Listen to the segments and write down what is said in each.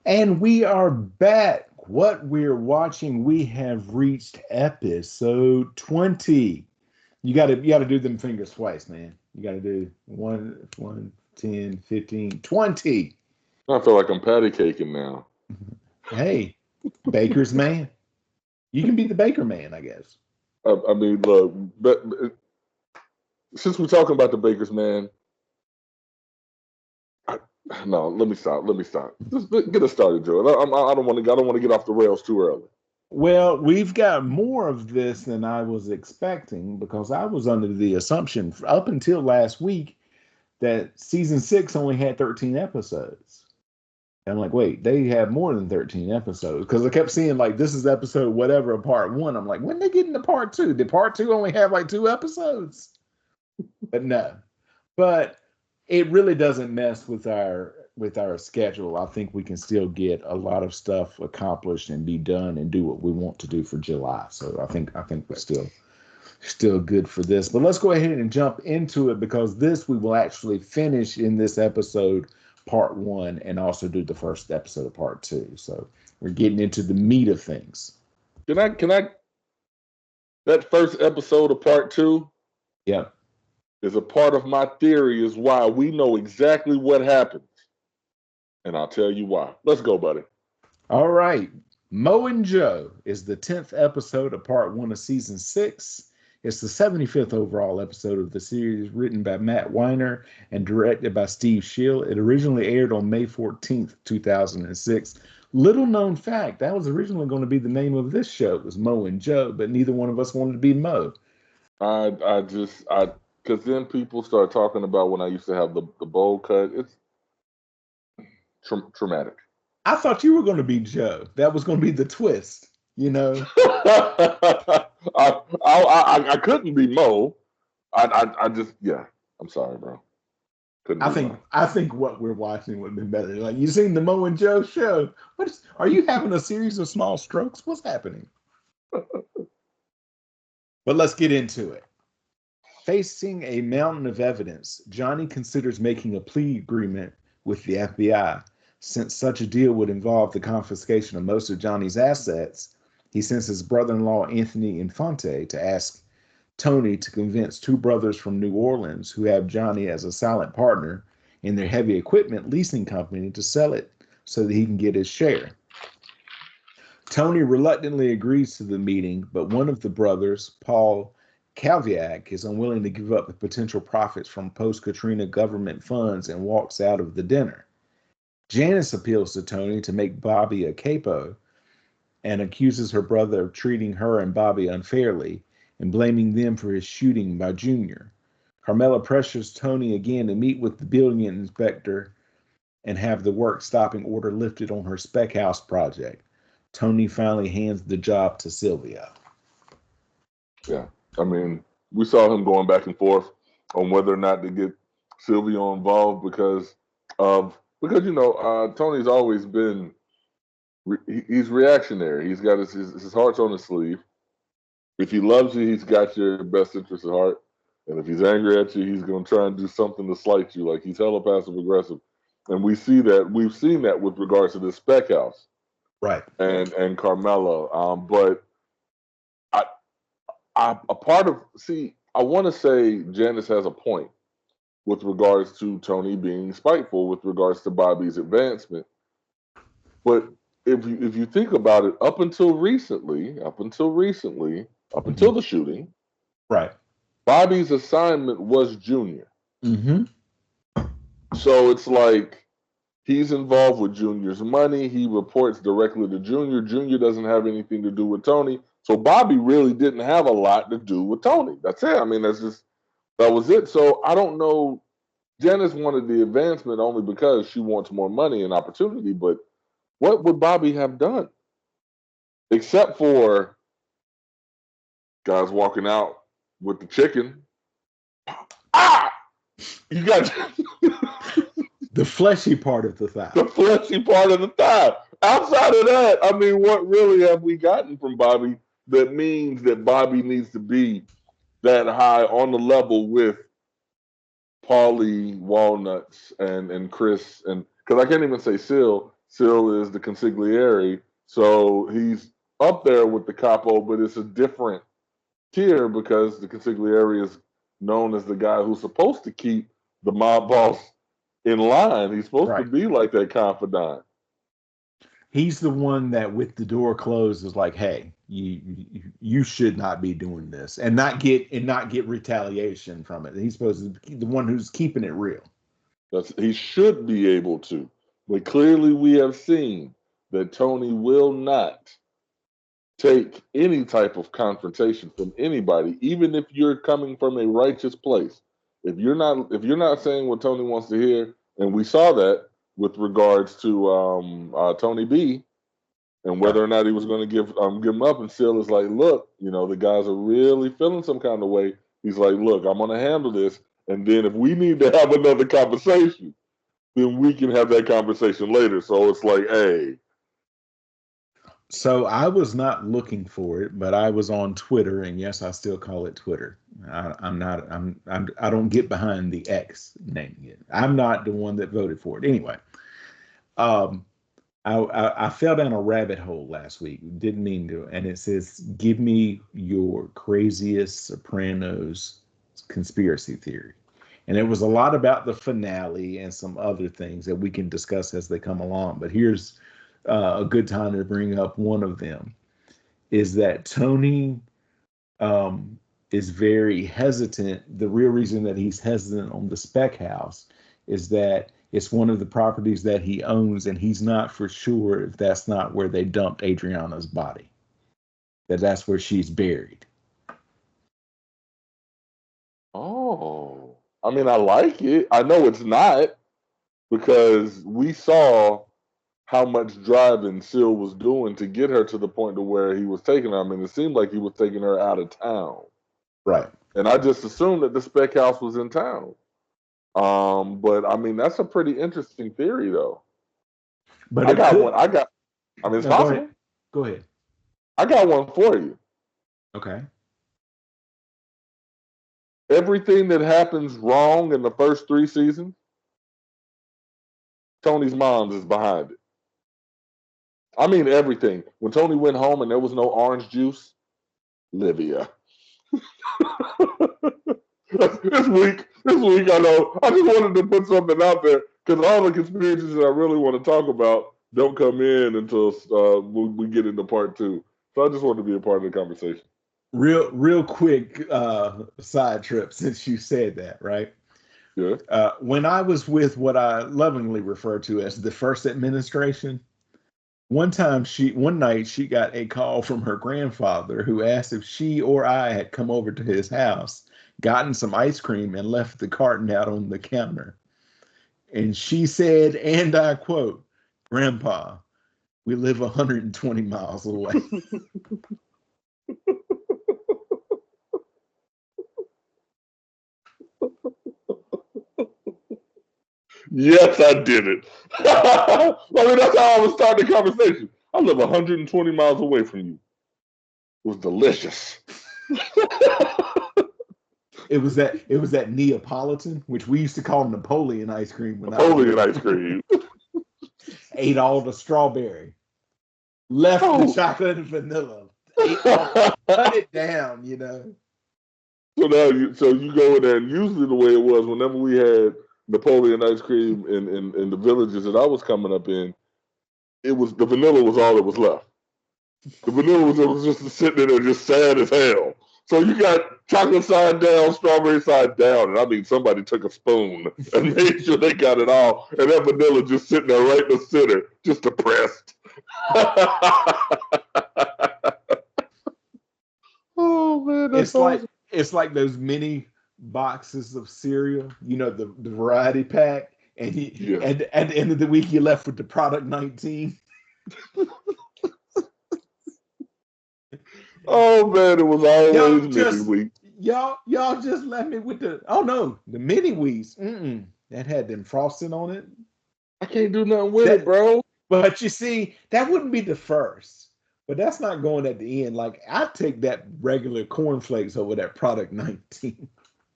And we are back. What we're watching, we have reached episode 20. You gotta do them fingers twice, man. You gotta do 10, 15, 20. I feel like I'm patty caking now. Hey, Baker's man. You can be the Baker man, I guess. I mean, look, but since we're talking about the Bakers, man, I, no, let me stop. Let me stop. Just get us started, Joe. I don't want to. I don't want to get off the rails too early. Well, we've got more of this than I was expecting because I was under the assumption up until last week that season six only had 13 episodes. And I'm like, wait, they have more than 13 episodes because I kept seeing like this is episode whatever of part one. I'm like, when they get into part two? Did part two only have like two episodes? But no. But it really doesn't mess with our schedule. I think we can still get a lot of stuff accomplished and be done and do what we want to do for July. So I think we're still good for this. But let's go ahead and jump into it because this we will actually finish in this episode, part one, and also do the first episode of part two. So we're getting into the meat of things. Can I? That first episode of part two Yep. is a part of my theory is why we know exactly what happens, and I'll tell you why. Let's go, buddy. All right. Mo and Joe is the 10th episode of part one of season six. It's the 75th overall episode of the series, written by Matt Weiner and directed by Steve Schill. It originally aired on May 14th, 2006. Little known fact, that was originally going to be the name of this show. It was Mo and Joe, but neither one of us wanted to be Mo. I because then people start talking about when I used to have the bowl cut. It's traumatic. I thought you were going to be Joe. That was going to be the twist, you know? I couldn't be Mo. I just yeah. I'm sorry, bro. Couldn't I be think Mo. I think what we're watching would be better. Like you seen the Mo and Joe show. Are you having a series of small strokes? What's happening? But let's get into it. Facing a mountain of evidence, Johnny considers making a plea agreement with the FBI. Since such a deal would involve the confiscation of most of Johnny's assets, he sends his brother-in-law Anthony Infante to ask Tony to convince two brothers from New Orleans who have Johnny as a silent partner in their heavy equipment leasing company to sell it so that he can get his share. Tony reluctantly agrees to the meeting, but one of the brothers, Paul Kalviak, is unwilling to give up the potential profits from post Katrina government funds and walks out of the dinner. Janice appeals to Tony to make Bobby a capo and accuses her brother of treating her and Bobby unfairly and blaming them for his shooting by Junior. Carmela pressures Tony again to meet with the building inspector and have the work stopping order lifted on her spec house project. Tony finally hands the job to Sylvia. Yeah, I mean, we saw him going back and forth on whether or not to get Silvio involved because Tony's always been he's reactionary. He's got his heart's on his sleeve. If he loves you, he's got your best interest at heart. And if he's angry at you, he's going to try and do something to slight you. Like he's hella passive aggressive, and we see that. We've seen that with regards to the spec house Right. and Carmelo. But a part of I want to say Janice has a point with regards to Tony being spiteful with regards to Bobby's advancement. But if you think about it, up Mm-hmm. until the shooting, Right. Bobby's assignment was Junior. Mm-hmm. So it's like he's involved with Junior's money. He reports directly to Junior. Junior doesn't have anything to do with Tony. So Bobby really didn't have a lot to do with Tony. That's it. I mean, that was it. So I don't know. Janice wanted the advancement only because she wants more money and opportunity. But what would Bobby have done except for guys walking out with the chicken? Ah, you got The fleshy part of the thigh. the fleshy part of the thigh. Outside of that, I mean, what really have we gotten from Bobby that means that Bobby needs to be that high on the level with Paulie, Walnuts, and Chris, and because I can't even say Sil is the consigliere. So he's up there with the capo, but it's a different tier because the consigliere is known as the guy who's supposed to keep the mob boss in line. He's supposed to Right. be like that confidant. He's the one that, with the door closed, is like, "Hey, you should not be doing this," and not get retaliation from it. He's supposed to be the one who's keeping it real. He should be able to, but clearly we have seen that Tony will not take any type of confrontation from anybody, even if you're coming from a righteous place. If you're not saying what Tony wants to hear, and we saw that with regards to Tony B and whether Right. or not he was going to give him up, and Seal is like, look, the guys are really feeling some kind of way. He's like, look, I'm going to handle this, and then if we need to have another conversation, then we can have that conversation later. So it's like, hey. So I was not looking for it, but I was on Twitter, and yes, I still call it Twitter. I'm not. I don't get behind the X naming it. I'm not the one that voted for it. Anyway, um, I fell down a rabbit hole last week. Didn't mean to, and it says, "Give me your craziest Sopranos conspiracy theory." And it was a lot about the finale and some other things that we can discuss as they come along. But here's a good time to bring up one of them: is that Tony is very hesitant. The real reason that he's hesitant on the spec house is that it's one of the properties that he owns, and he's not for sure if that's not where they dumped Adriana's body, that's where she's buried. Oh, I mean, I like it. I know it's not because we saw how much driving Seal was doing to get her to the point to where he was taking her. I mean, it seemed like he was taking her out of town. Right. And I just assumed that the spec house was in town. But I mean, that's a pretty interesting theory, though. But I it got could. one. I mean, it's No, go possible. ahead. Go ahead. I got one for you. Okay. Everything that happens wrong in the first 3 seasons, Tony's mom is behind it. I mean, everything. When Tony went home and there was no orange juice, Livia. This week, I know. I just wanted to put something out there because all the conspiracies that I really want to talk about don't come in until we get into part 2. So I just wanted to be a part of the conversation. Real quick side trip, since you said that, right? Yeah. When I was with what I lovingly refer to as the first administration, one night she got a call from her grandfather who asked if she or I had come over to his house, gotten some ice cream, and left the carton out on the counter. And she said, and I quote, "Grandpa, we live 120 miles away." Yes, I did it. I mean, that's how I was starting the conversation. I live 120 miles away from you. It was delicious. It was that Neapolitan, which we used to call Napoleon ice cream when Napoleon ice cream. ate all the strawberry, left the chocolate and vanilla, cut it down, So now, you go in there, and usually the way it was, whenever we had Napoleon ice cream in the villages that I was coming up in, it was the vanilla was all that was left. The vanilla was just sitting there just sad as hell. So you got chocolate side down, strawberry side down, and I mean somebody took a spoon and made sure they got it all, and that vanilla just sitting there right in the center, just depressed. Oh man, that's awesome. It's like those mini boxes of cereal, the variety pack, and at the end of the week you're left with the product 19. Oh man, it was always mini wheat. Y'all just left me with the mini wheats. That had them frosting on it. I can't do nothing with it, bro. But you see, that wouldn't be the first. But that's not going at the end. Like, I'd take that regular cornflakes over that product 19.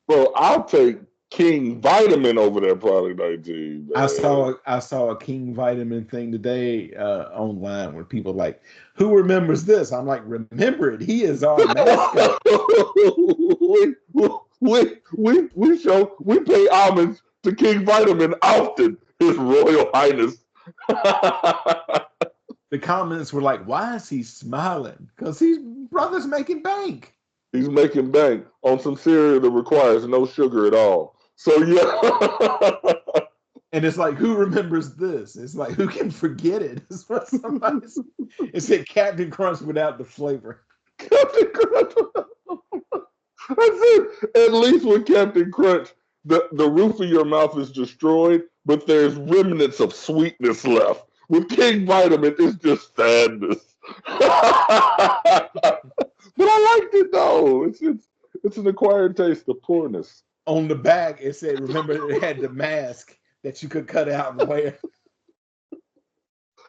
Bro, I'll take King Vitamin over that Product 19. I Man. saw a King Vitamin thing today online where people like, who remembers this? I'm like, remember it. He is our mascot. We pay homage to King Vitamin often, His Royal Highness. The comments were like, why is he smiling? Because his brother's making bank. He's making bank on some cereal that requires no sugar at all. So yeah. And it's like, who remembers this? It's like, who can forget it? It's what somebody said. It said Captain Crunch without the flavor. Captain Crunch. That's it. At least with Captain Crunch, the roof of your mouth is destroyed, but there's remnants of sweetness left. With King Vitamin, it's just sadness. But I liked it though. It's an acquired taste of poorness. On the back, it said, remember, it had the mask that you could cut out and wear.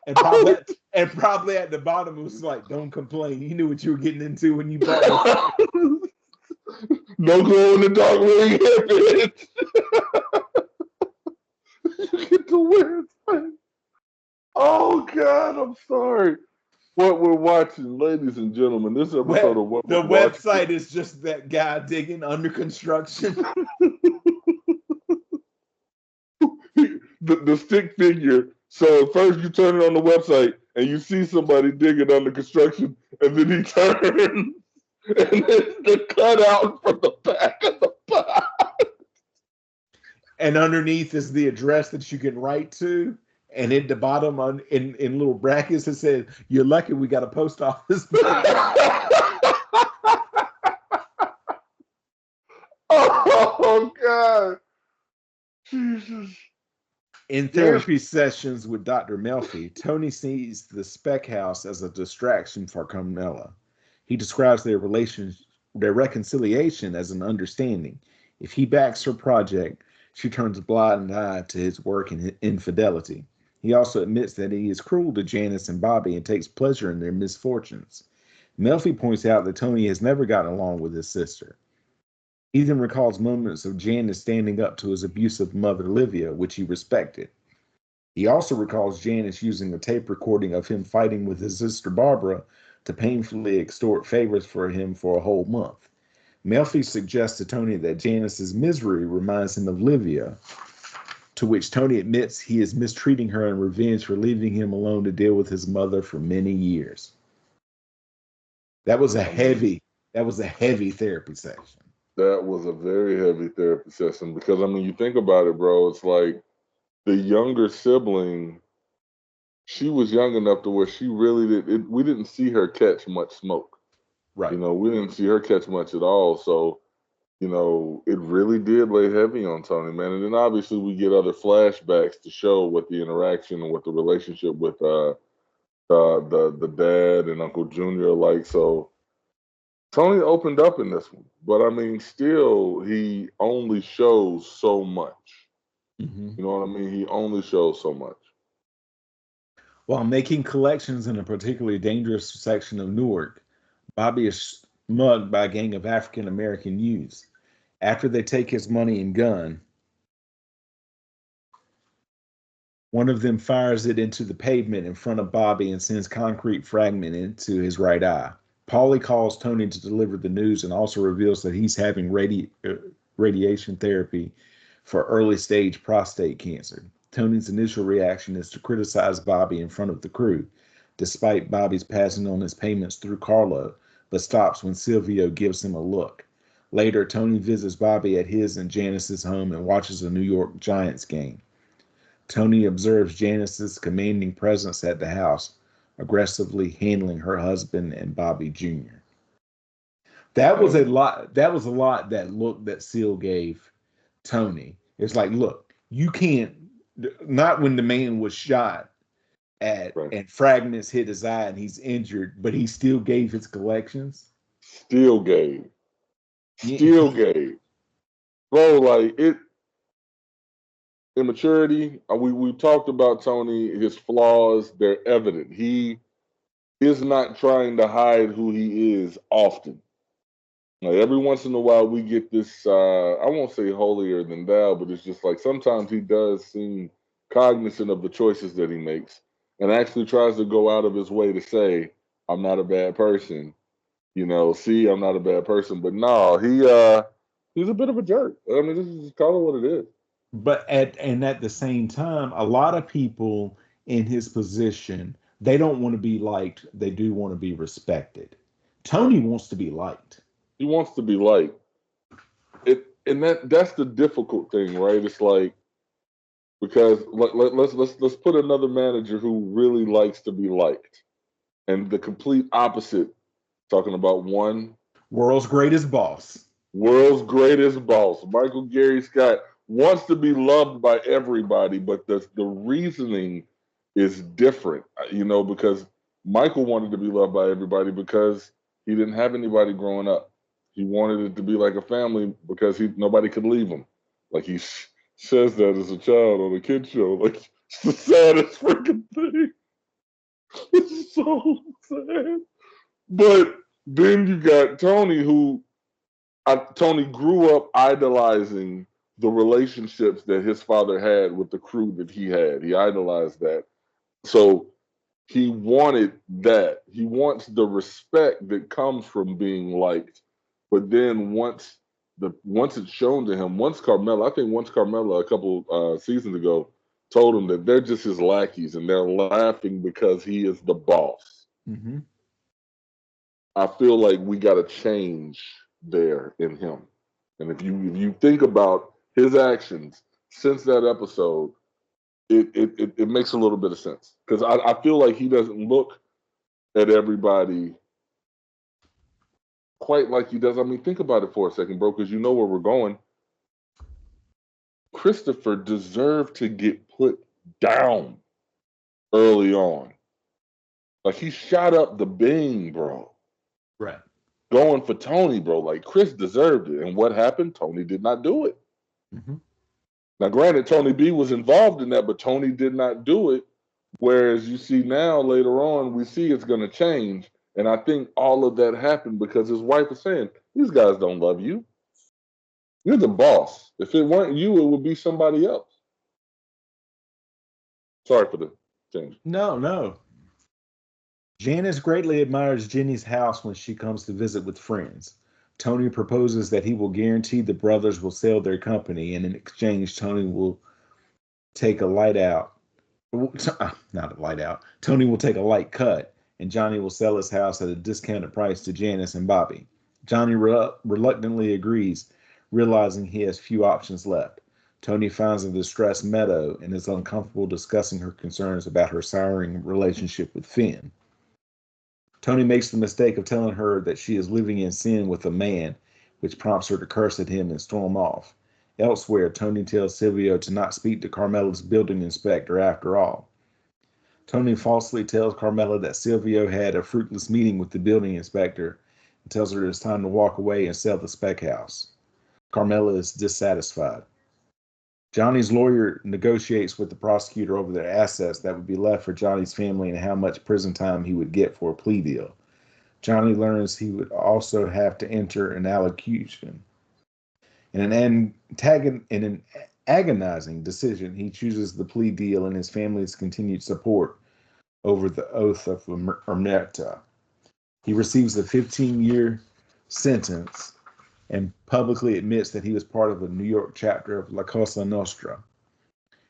And probably at the bottom, it was like, don't complain. You knew what you were getting into when you bought it. No glow in the dark ring bitch. You get to wear it. Oh, God, I'm sorry. What we're watching, ladies and gentlemen, this episode of What the We're website watching is just that guy digging under construction. the stick figure. So at first you turn it on the website and you see somebody digging under construction, and then he turns and it's the cutout from the back of the box. And underneath is the address that you can write to. And at the bottom, in little brackets, it says, "You're lucky we got a post office." Oh God, Jesus! In therapy sessions with Dr. Melfi, Tony sees the spec house as a distraction for Carmela. He describes their reconciliation as an understanding. If he backs her project, she turns a blind eye to his work and infidelity. He also admits that he is cruel to Janice and Bobby and takes pleasure in their misfortunes. Melfi points out that Tony has never gotten along with his sister. He then recalls moments of Janice standing up to his abusive mother, Livia, which he respected. He also recalls Janice using a tape recording of him fighting with his sister Barbara to painfully extort favors for him for a whole month. Melfi suggests to Tony that Janice's misery reminds him of Livia, to which Tony admits he is mistreating her in revenge for leaving him alone to deal with his mother for many years. That was a heavy therapy session. That was a very heavy therapy session because I mean, you think about it, bro. It's like the younger sibling. She was young enough to where she really did. We didn't see her catch much smoke. Right. You know, we didn't see her catch much at all. So, you know, it really did lay heavy on Tony, man. And then obviously we get other flashbacks to show what the interaction and what the relationship with the dad and Uncle Junior are like. So Tony opened up in this one, but I mean, still he only shows so much. Mm-hmm. You know what I mean? He only shows so much. While making collections in a particularly dangerous section of Newark, Bobby is mugged by a gang of African American youths. After they take his money and gun, one of them fires it into the pavement in front of Bobby and sends concrete fragment into his right eye. Paulie calls Tony to deliver the news and also reveals that he's having radiation therapy for early stage prostate cancer. Tony's initial reaction is to criticize Bobby in front of the crew, despite Bobby's passing on his payments through Carlo, but stops when Silvio gives him a look. Later, Tony visits Bobby at his and Janice's home and watches a New York Giants game. Tony observes Janice's commanding presence at the house, aggressively handling her husband and Bobby Jr. That was a lot. That was a lot. That look that Seal gave Tony. It's like, look, you can't. Not when the man was shot at and fragments hit his eye and he's injured, but he still gave his collections. Still gave. Bro, like it. Immaturity. We talked about Tony. His flaws. They're evident. He is not trying to hide who he is often. Like every once in a while, we get this. I won't say holier than thou, but it's just like sometimes he does seem cognizant of the choices that he makes, and actually tries to go out of his way to say, "I'm not a bad person." See, I'm not a bad person, but no, he's a bit of a jerk. I mean, this is call it what it is. But at the same time, a lot of people in his position, they don't want to be liked. They do want to be respected. Tony wants to be liked. He wants to be liked. And that's the difficult thing, right? It's like because let's put another manager who really likes to be liked, and the complete opposite. Talking about one World's greatest boss. world's greatest boss, Michael Gary Scott, wants to be loved by everybody, but the reasoning is different, because Michael wanted to be loved by everybody because he didn't have anybody growing up. He wanted it to be like a family because nobody could leave him. Like he says that as a child on a kid show. Like it's the saddest freaking thing. It's so sad. But then you got Tony, who Tony grew up idolizing the relationships that his father had with the crew that he had. He idolized that. So he wanted that. He wants the respect that comes from being liked. But then once it's shown to him, once Carmela a couple seasons ago told him that they're just his lackeys and they're laughing because he is the boss. Mm-hmm. I feel like we got a change there in him. And if you think about his actions since that episode, it makes a little bit of sense. Because I feel like he doesn't look at everybody quite like he does. I mean, think about it for a second, bro, because you know where we're going. Christopher deserved to get put down early on. Like he shot up the Bing, bro. Right. Going for Tony, bro. Like Chris deserved it. And what happened? Tony did not do it. Mm-hmm. Now, granted, Tony B was involved in that, but Tony did not do it. Whereas you see now, later on, we see it's going to change. And I think all of that happened because his wife was saying, these guys don't love you. You're the boss. If it weren't you, it would be somebody else. Sorry for the change. No, no. Janice greatly admires Jenny's house when she comes to visit with friends. Tony proposes that he will guarantee the brothers will sell their company, and in exchange, Tony will take a light out. Not a light out. Tony will take a light cut, and Johnny will sell his house at a discounted price to Janice and Bobby. Johnny reluctantly agrees, realizing he has few options left. Tony finds a distressed Meadow and is uncomfortable discussing her concerns about her souring relationship with Finn. Tony makes the mistake of telling her that she is living in sin with a man, which prompts her to curse at him and storm off. Elsewhere, Tony tells Silvio to not speak to Carmela's building inspector after all. Tony falsely tells Carmela that Silvio had a fruitless meeting with the building inspector and tells her it's time to walk away and sell the spec house. Carmela is dissatisfied. Johnny's lawyer negotiates with the prosecutor over the assets that would be left for Johnny's family and how much prison time he would get for a plea deal. Johnny learns he would also have to enter an allocution. In an agonizing decision, he chooses the plea deal and his family's continued support over the oath of Omerta. He receives a 15-year sentence and publicly admits that he was part of a New York chapter of La Cosa Nostra.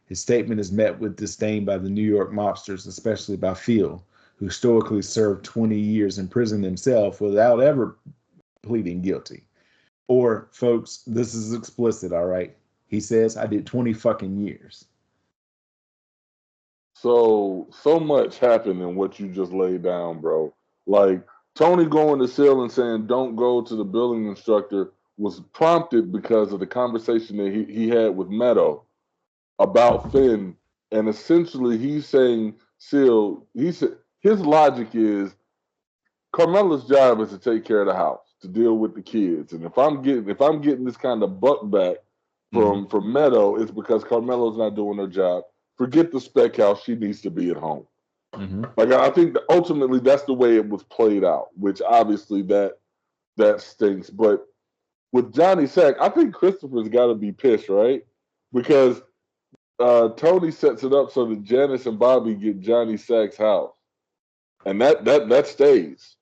His statement is met with disdain by the New York mobsters, especially by Phil, who stoically served 20 years in prison himself without ever pleading guilty. Or, folks, this is explicit, all right? He says, I did 20 fucking years. So much happened in what you just laid down, bro. Like Tony going to Sil and saying, don't go to the building instructor was prompted because of the conversation that he had with Meadow about Finn. And essentially he's saying, Sil, his logic is Carmela's job is to take care of the house, to deal with the kids. And if I'm getting this kind of buck back from Meadow, it's because Carmela's not doing her job. Forget the spec house. She needs to be at home. Mm-hmm. Like I think that ultimately that's the way it was played out, which obviously that that stinks. But with Johnny Sack, I think Christopher's got to be pissed, right? Because Tony sets it up so that Janice and Bobby get Johnny Sack's house, and that stays.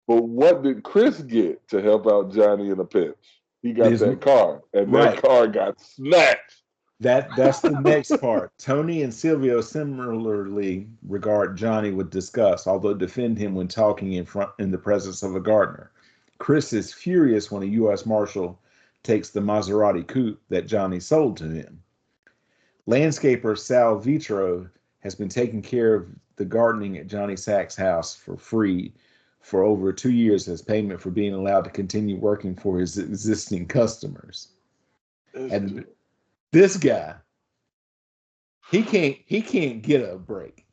But what did Chris get to help out Johnny in a pinch? He got His, that car, and that right. car got snatched. That's the next part. Tony and Silvio similarly regard Johnny with disgust, although defend him when talking in the presence of a gardener. Chris is furious when a U.S. Marshal takes the Maserati coupe that Johnny sold to him. Landscaper Sal Vitro has been taking care of the gardening at Johnny Sack's house for free for over 2 years as payment for being allowed to continue working for his existing customers. And this guy, he can't get a break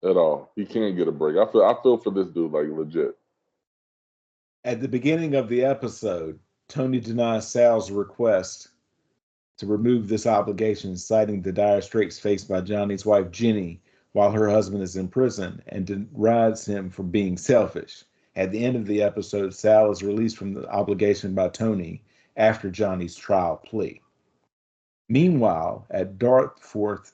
at all. He can't get a break. I feel for this dude, like, legit. At the beginning of the episode, Tony denies Sal's request to remove this obligation, citing the dire straits faced by Johnny's wife Jenny while her husband is in prison, and derides him for being selfish. At the end of the episode, Sal is released from the obligation by Tony after Johnny's trial plea. Meanwhile, at Dartford,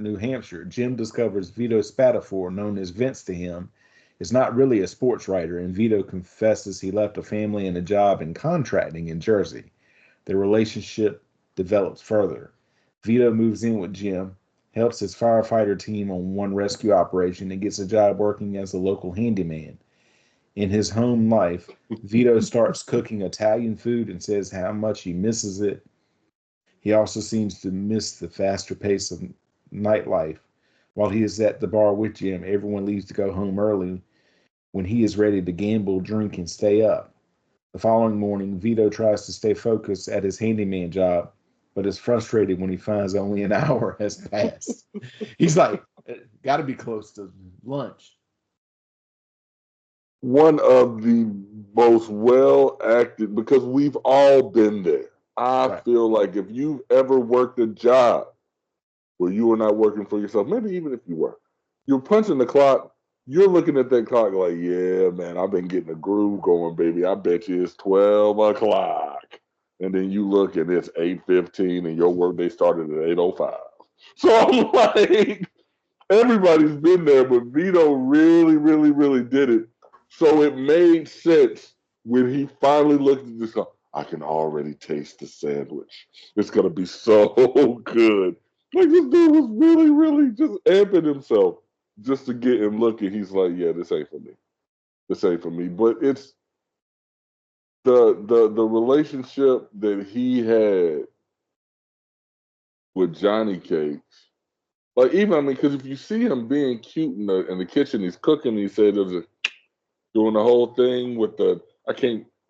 New Hampshire, Jim discovers Vito Spatafor, known as Vince to him, is not really a sports writer, and Vito confesses he left a family and a job in contracting in Jersey. Their relationship develops further. Vito moves in with Jim, helps his firefighter team on one rescue operation, and gets a job working as a local handyman. In his home life, Vito starts cooking Italian food and says how much he misses it. He also seems to miss the faster pace of nightlife. While he is at the bar with Jim, everyone leaves to go home early when he is ready to gamble, drink, and stay up. The following morning, Vito tries to stay focused at his handyman job, but is frustrated when he finds only an hour has passed. He's like, got to be close to lunch. One of the most well acted, because we've all been there. I feel like if you've ever worked a job where you are not working for yourself, maybe even if you were, you're punching the clock, you're looking at that clock like, yeah, man, I've been getting a groove going, baby. I bet you it's 12 o'clock. And then you look and it's 8:15 and your workday started at 8:05. So I'm like, everybody's been there, but Vito really, really, really did it. So it made sense when he finally looked at this. I can already taste the sandwich. It's gonna be so good. Like, this dude was really, really just amping himself just to get him looking. He's like, yeah, this ain't for me. This ain't for me. But it's the relationship that he had with Johnny Cakes. Like, even, I mean, because if you see him being cute in the kitchen, he's cooking. He said there's doing the whole thing with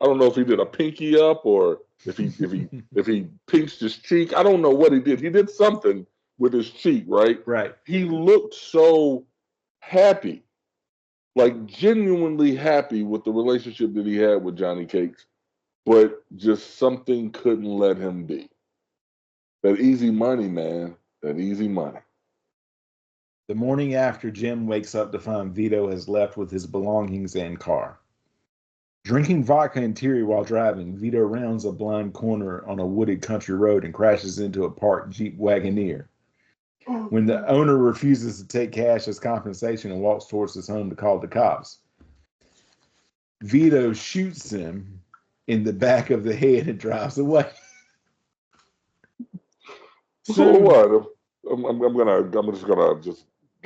I don't know if he did a pinky up or if he pinched his cheek. I don't know what he did. He did something with his cheek, right? Right. He looked so happy, like genuinely happy with the relationship that he had with Johnny Cakes, but just something couldn't let him be. That easy money, man. That easy money. The morning after, Jim wakes up to find Vito has left with his belongings and car. Drinking vodka and Terry while driving, Vito rounds a blind corner on a wooded country road and crashes into a parked Jeep Wagoneer. When the owner refuses to take cash as compensation and walks towards his home to call the cops, Vito shoots him in the back of the head and drives away. So what? I'm just gonna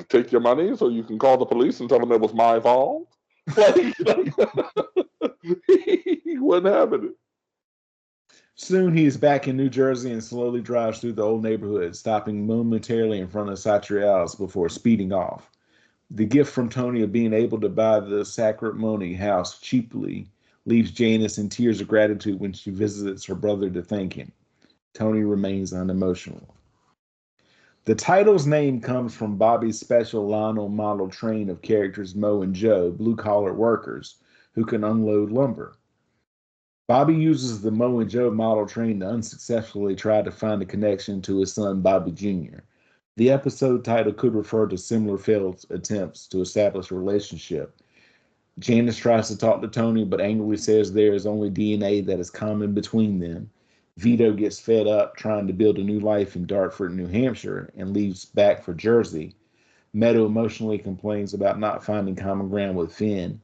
take your money so you can call the police and tell them it was my fault. Like, he wasn't having it. Soon he is back in New Jersey and slowly drives through the old neighborhood, stopping momentarily in front of Satriale's before speeding off. The gift from Tony of being able to buy the Sacramone house cheaply leaves Janice in tears of gratitude when she visits her brother to thank him. Tony remains unemotional. The title's name comes from Bobby's special Lionel model train of characters Mo and Joe, blue-collar workers, who can unload lumber. Bobby uses the Mo and Joe model train to unsuccessfully try to find a connection to his son Bobby Jr. The episode title could refer to similar failed attempts to establish a relationship Janice tries to talk to Tony, but angrily says there is only DNA that is common between them. Vito gets fed up trying to build a new life in Dartford, New Hampshire, and leaves back for Jersey. Meadow emotionally complains about not finding common ground with Finn,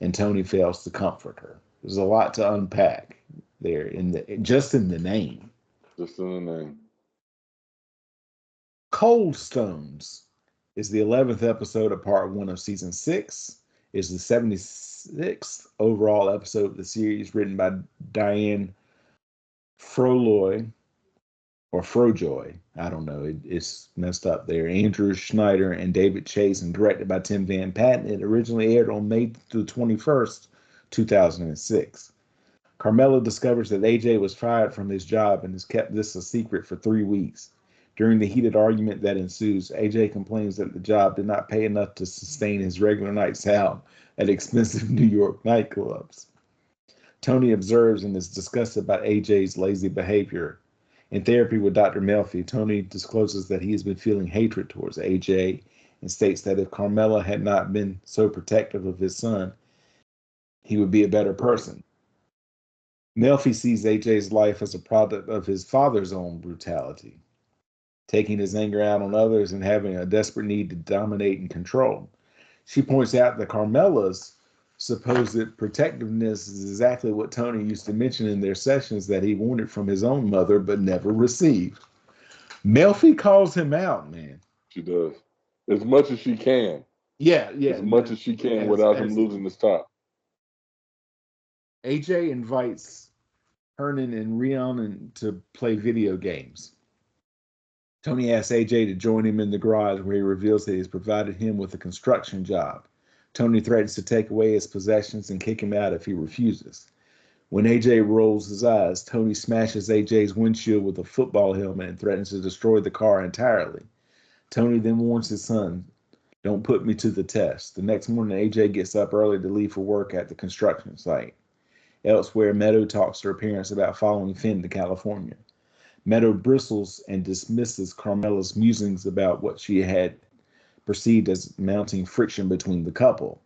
and Tony fails to comfort her. There's a lot to unpack there in the name. Just in the name. Cold Stones is the 11th episode of part one of season 6. It's the 76th overall episode of the series, written by Diane Froloy or Frojoy. I don't know. It's messed up there. Andrew Schneider and David Chase, and directed by Tim Van Patten. It originally aired on May the 21st, 2006. Carmela discovers that AJ was fired from his job and has kept this a secret for 3 weeks. During the heated argument that ensues, AJ complains that the job did not pay enough to sustain his regular nights out at expensive New York nightclubs. Tony observes and is disgusted by AJ's lazy behavior. In therapy with Dr. Melfi, Tony discloses that he has been feeling hatred towards AJ and states that if Carmela had not been so protective of his son, he would be a better person. Melfi sees AJ's life as a product of his father's own brutality, taking his anger out on others and having a desperate need to dominate and control. She points out that Carmela's supposed protectiveness is exactly what Tony used to mention in their sessions that he wanted from his own mother but never received. Melfi calls him out, man. She does. As much as she can. Yeah. As much as she can without him losing his top. AJ invites Hernan and Rhiannon to play video games. Tony asks AJ to join him in the garage, where he reveals that he has provided him with a construction job. Tony threatens to take away his possessions and kick him out if he refuses. When AJ rolls his eyes, Tony smashes AJ's windshield with a football helmet and threatens to destroy the car entirely. Tony then warns his son, "Don't put me to the test." The next morning, AJ gets up early to leave for work at the construction site. Elsewhere, Meadow talks to her parents about following Finn to California. Meadow bristles and dismisses Carmela's musings about what she had perceived as mounting friction between the couple.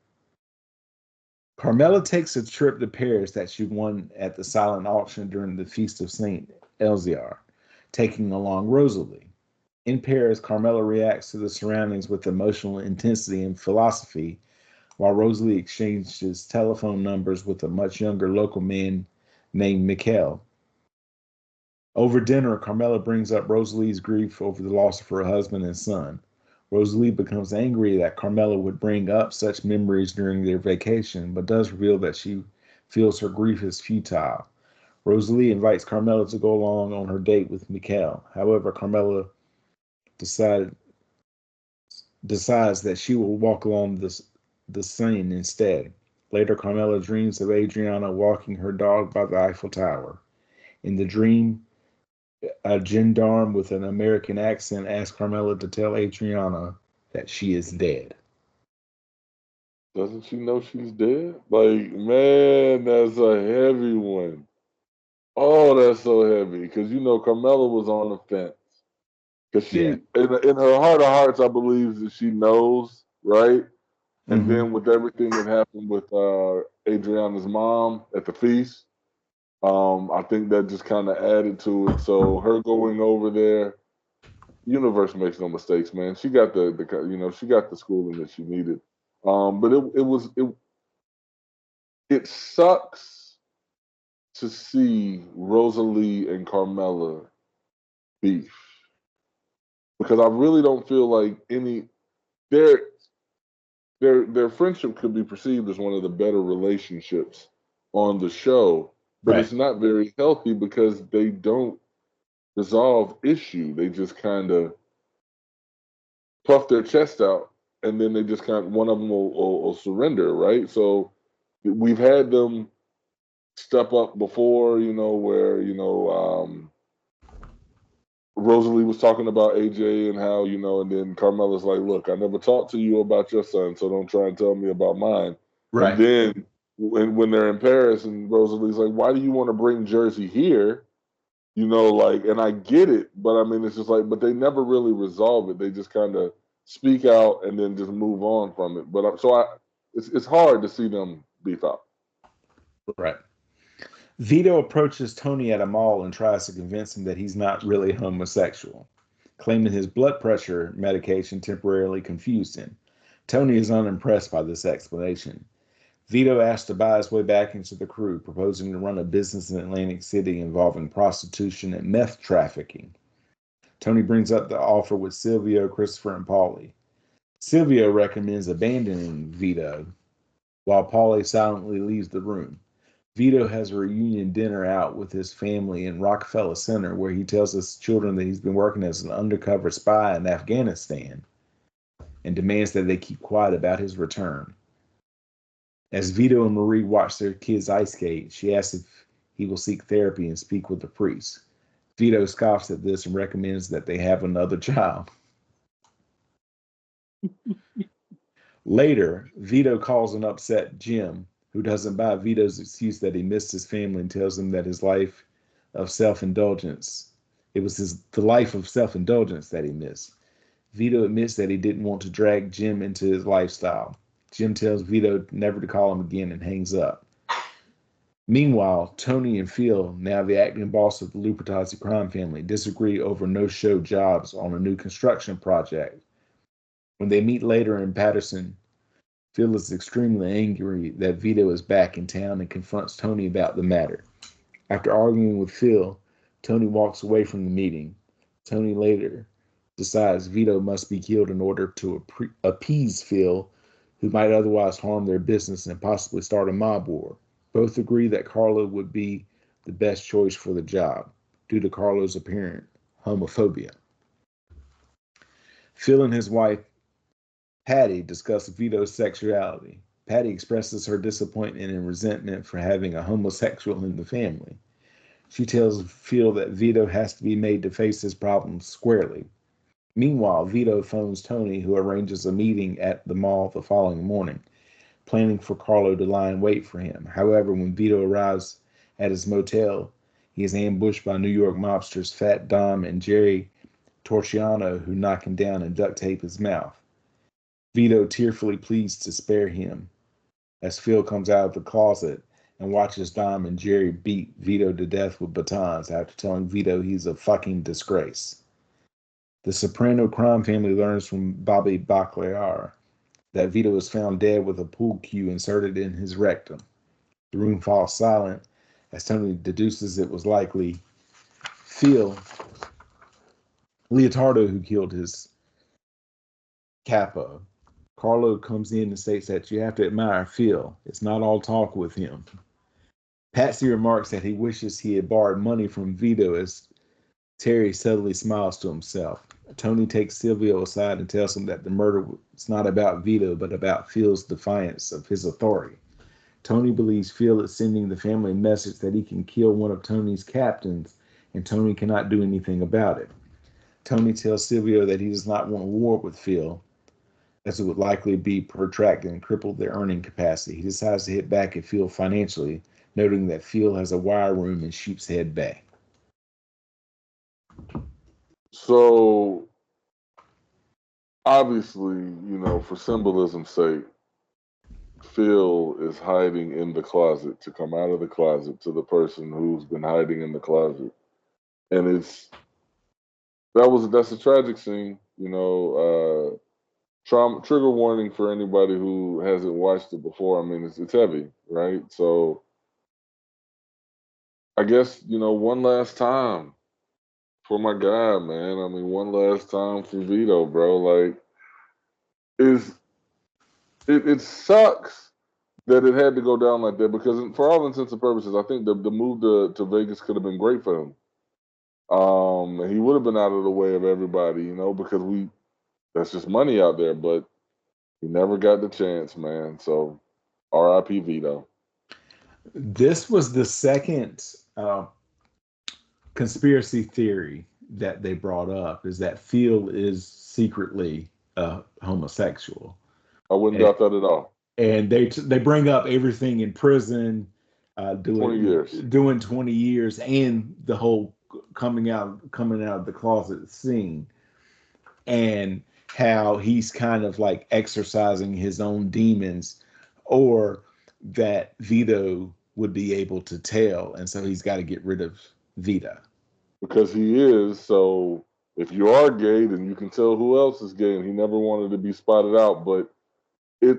Carmela takes a trip to Paris that she won at the silent auction during the Feast of St. Elziar, taking along Rosalie. In Paris, Carmela reacts to the surroundings with emotional intensity and philosophy, while Rosalie exchanges telephone numbers with a much younger local man named Mikhail. Over dinner, Carmela brings up Rosalie's grief over the loss of her husband and son. Rosalie becomes angry that Carmela would bring up such memories during their vacation, but does reveal that she feels her grief is futile. Rosalie invites Carmela to go along on her date with Mikhail. However, Carmela decides that she will walk along the Seine instead. Later, Carmela dreams of Adriana walking her dog by the Eiffel Tower. In the dream, a gendarme with an American accent asks Carmela to tell Adriana that she is dead. Doesn't she know she's dead? Like, man, that's a heavy one. Oh, that's so heavy. Because, Carmela was on the fence. Because Yeah. in her heart of hearts, I believe that she knows, right? And Mm-hmm. then with everything that happened with Adriana's mom at the feast, I think that just kind of added to it. So her going over there, universe makes no mistakes, man. She got she got the schooling that she needed. But it sucks to see Rosalie and Carmela beef because I really don't feel like their their friendship could be perceived as one of the better relationships on the show, but Right. it's not very healthy because they don't resolve issue. They just kind of puff their chest out, and then they just one of them will surrender, right? So we've had them step up before, where Rosalie was talking about AJ and how, and then Carmela's like, "Look, I never talked to you about your son, so don't try and tell me about mine." And Right. then when they're in Paris and Rosalie's like, "Why do you want to bring Jersey here?" And I get it, but I mean, it's just like, but they never really resolve it. They just kind of speak out and then just move on from it. it's hard to see them beef out. Right. Vito approaches Tony at a mall and tries to convince him that he's not really homosexual, claiming his blood pressure medication temporarily confused him. Tony is unimpressed by this explanation. Vito asks to buy his way back into the crew, proposing to run a business in Atlantic City involving prostitution and meth trafficking. Tony brings up the offer with Silvio, Christopher, and Paulie. Silvio recommends abandoning Vito, while Paulie silently leaves the room. Vito has a reunion dinner out with his family in Rockefeller Center, where he tells his children that he's been working as an undercover spy in Afghanistan and demands that they keep quiet about his return. As Vito and Marie watch their kids ice skate, she asks if he will seek therapy and speak with the priest. Vito scoffs at this and recommends that they have another child. Later, Vito calls an upset Jim, who doesn't buy Vito's excuse that he missed his family and tells him that his life of self-indulgence, it was the life of self-indulgence that he missed. Vito admits that he didn't want to drag Jim into his lifestyle. Jim tells Vito never to call him again and hangs up. Meanwhile, Tony and Phil, now the acting boss of the Lupertazzi crime family, disagree over no-show jobs on a new construction project. When they meet later in Patterson, Phil is extremely angry that Vito is back in town and confronts Tony about the matter. After arguing with Phil, Tony walks away from the meeting. Tony later decides Vito must be killed in order to appease Phil, who might otherwise harm their business and possibly start a mob war. Both agree that Carlo would be the best choice for the job, due to Carlo's apparent homophobia. Phil and his wife, Patty, discuss Vito's sexuality. Patty expresses her disappointment and resentment for having a homosexual in the family. She tells Phil that Vito has to be made to face his problems squarely. Meanwhile, Vito phones Tony, who arranges a meeting at the mall the following morning, planning for Carlo to lie in wait for him. However, when Vito arrives at his motel, he is ambushed by New York mobsters Fat Dom and Jerry Torchiano, who knock him down and duct tape his mouth. Vito tearfully pleads to spare him as Phil comes out of the closet and watches Dom and Jerry beat Vito to death with batons after telling Vito he's a fucking disgrace. The Soprano crime family learns from Bobby Bacliar that Vito is found dead with a pool cue inserted in his rectum. The room falls silent as Tony deduces it was likely Phil Leotardo who killed his capo. Carlo comes in and states that you have to admire Phil. It's not all talk with him. Patsy remarks that he wishes he had borrowed money from Vito as Terry subtly smiles to himself. Tony takes Silvio aside and tells him that the murder was not about Vito, but about Phil's defiance of his authority. Tony believes Phil is sending the family a message that he can kill one of Tony's captains, and Tony cannot do anything about it. Tony tells Silvio that he does not want a war with Phil, as it would likely be protracted and cripple their earning capacity. He decides to hit back at Phil financially, noting that Phil has a wire room in Sheepshead Bay. So, obviously, for symbolism's sake, Phil is hiding in the closet to come out of the closet to the person who's been hiding in the closet. And that's a tragic scene, trigger warning for anybody who hasn't watched it before. I mean, it's heavy, right? So I guess, one last time for my guy, man. I mean, one last time for Vito, bro. Like, it sucks that it had to go down like that, because for all intents and purposes, I think the move to Vegas could have been great for him. He would have been out of the way of everybody, because that's just money out there, but he never got the chance, man. So R.I.P. Vito. This was the second conspiracy theory that they brought up, is that Phil is secretly homosexual. I wouldn't doubt that at all. And they bring up everything in prison, doing 20 years, and the whole coming out of the closet scene, and how he's kind of like exercising his own demons or that Vito would be able to tell, and so he's got to get rid of Vito. Because he is. So if you are gay, then you can tell who else is gay, and he never wanted to be spotted out. But it